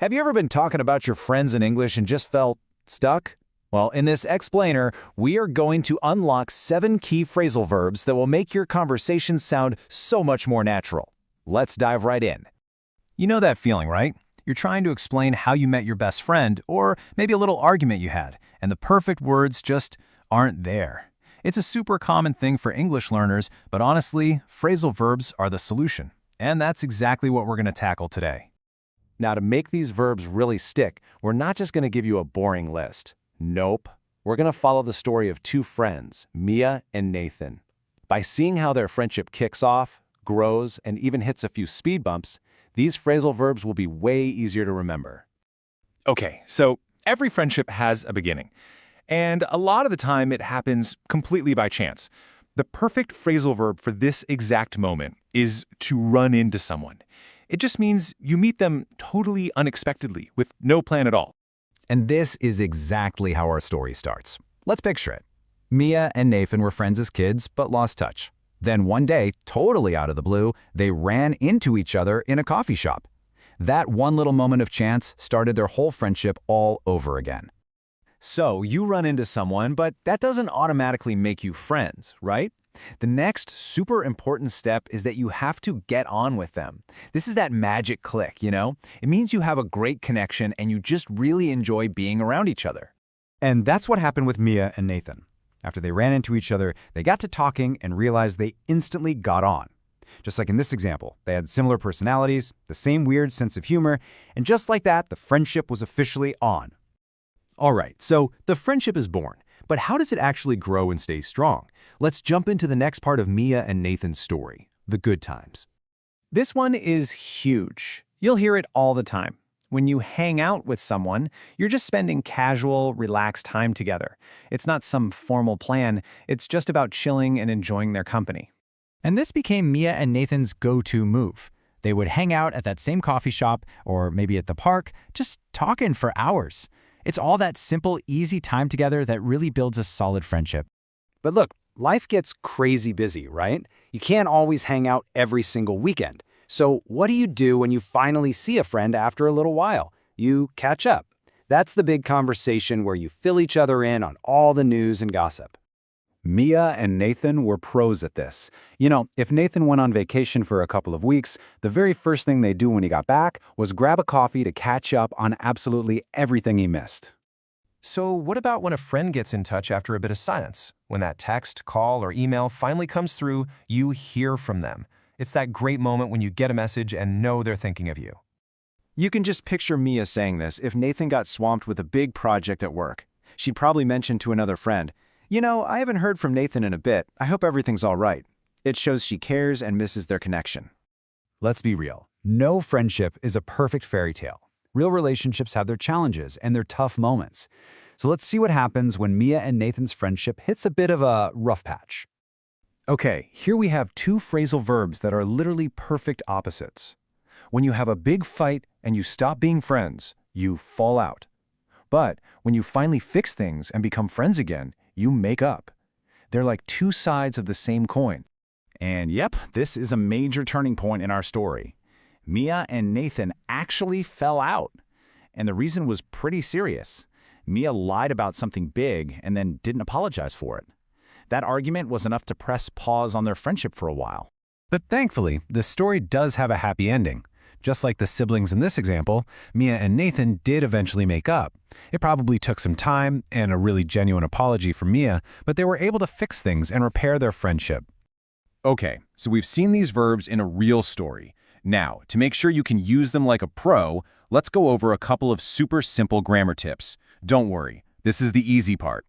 Have you ever been talking about your friends in English and just felt stuck? Well, in this explainer, we are going to unlock 7 key phrasal verbs that will make your conversation sound so much more natural. Let's dive right in. You know that feeling, right? You're trying to explain how you met your best friend, or maybe a little argument you had, and the perfect words just aren't there. It's a super common thing for English learners, but honestly, phrasal verbs are the solution. And that's exactly what we're going to tackle today. Now, to make these verbs really stick, we're not just going to give you a boring list. Nope. We're going to follow the story of 2 friends, Mia and Nathan. By seeing how their friendship kicks off, grows, and even hits a few speed bumps, these phrasal verbs will be way easier to remember. Okay, so every friendship has a beginning, and a lot of the time it happens completely by chance. The perfect phrasal verb for this exact moment is to run into someone. It just means you meet them totally unexpectedly with no plan at all. And this is exactly how our story starts. Let's picture it. Mia and Nathan were friends as kids, but lost touch. Then one day, totally out of the blue, they ran into each other in a coffee shop. That one little moment of chance started their whole friendship all over again. So you run into someone, but that doesn't automatically make you friends, right? The next super important step is that you have to get on with them. This is that magic click, you know? It means you have a great connection and you just really enjoy being around each other. And that's what happened with Mia and Nathan. After they ran into each other, they got to talking and realized they instantly got on. Just like in this example, they had similar personalities, the same weird sense of humor, and just like that, the friendship was officially on. All right, so the friendship is born, but how does it actually grow and stay strong? Let's jump into the next part of Mia and Nathan's story, the good times. This one is huge. You'll hear it all the time. When you hang out with someone, you're just spending casual, relaxed time together. It's not some formal plan, it's just about chilling and enjoying their company. And this became Mia and Nathan's go-to move. They would hang out at that same coffee shop or maybe at the park, just talking for hours. It's all that simple, easy time together that really builds a solid friendship. But look, life gets crazy busy, right? You can't always hang out every single weekend. So what do you do when you finally see a friend after a little while? You catch up. That's the big conversation where you fill each other in on all the news and gossip. Mia and Nathan were pros at this. You know, if Nathan went on vacation for a couple of weeks, the very first thing they'd do when he got back was grab a coffee to catch up on absolutely everything he missed. So what about when a friend gets in touch after a bit of silence? When that text, call, or email finally comes through, you hear from them. It's that great moment when you get a message and know they're thinking of you. You can just picture Mia saying this if Nathan got swamped with a big project at work. She'd probably mention to another friend, "You know, I haven't heard from Nathan in a bit. I hope everything's all right." It shows she cares and misses their connection. Let's be real. No friendship is a perfect fairy tale. Real relationships have their challenges and their tough moments. So let's see what happens when Mia and Nathan's friendship hits a bit of a rough patch. Okay, here we have 2 phrasal verbs that are literally perfect opposites. When you have a big fight and you stop being friends, you fall out. But when you finally fix things and become friends again, you make up. They're like 2 sides of the same coin. And yep, this is a major turning point in our story. Mia and Nathan actually fell out. And the reason was pretty serious. Mia lied about something big and then didn't apologize for it. That argument was enough to press pause on their friendship for a while. But thankfully, the story does have a happy ending. Just like the siblings in this example, Mia and Nathan did eventually make up. It probably took some time and a really genuine apology from Mia, but they were able to fix things and repair their friendship. Okay, so we've seen these verbs in a real story. Now, to make sure you can use them like a pro, let's go over a couple of super simple grammar tips. Don't worry, this is the easy part.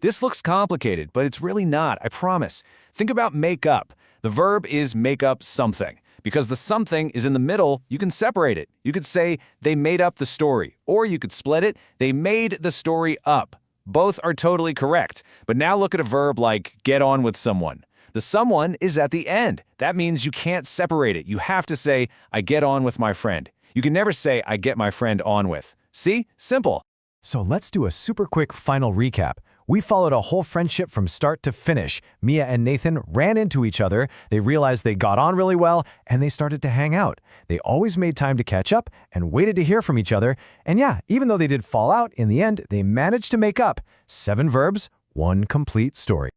This looks complicated, but it's really not, I promise. Think about make up. The verb is make up something. Because the something is in the middle, you can separate it. You could say, they made up the story. Or you could split it, they made the story up. Both are totally correct. But now look at a verb like get on with someone. The someone is at the end. That means you can't separate it. You have to say, I get on with my friend. You can never say, I get my friend on with. See? Simple. So let's do a super quick final recap. We followed a whole friendship from start to finish. Mia and Nathan ran into each other, they realized they got on really well, and they started to hang out. They always made time to catch up and waited to hear from each other. And yeah, even though they did fall out, in the end, they managed to make up. 7 verbs, 1 complete story.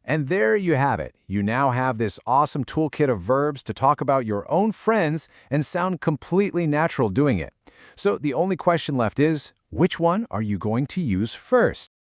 And there you have it. You now have this awesome toolkit of verbs to talk about your own friends and sound completely natural doing it. So the only question left is, which one are you going to use first?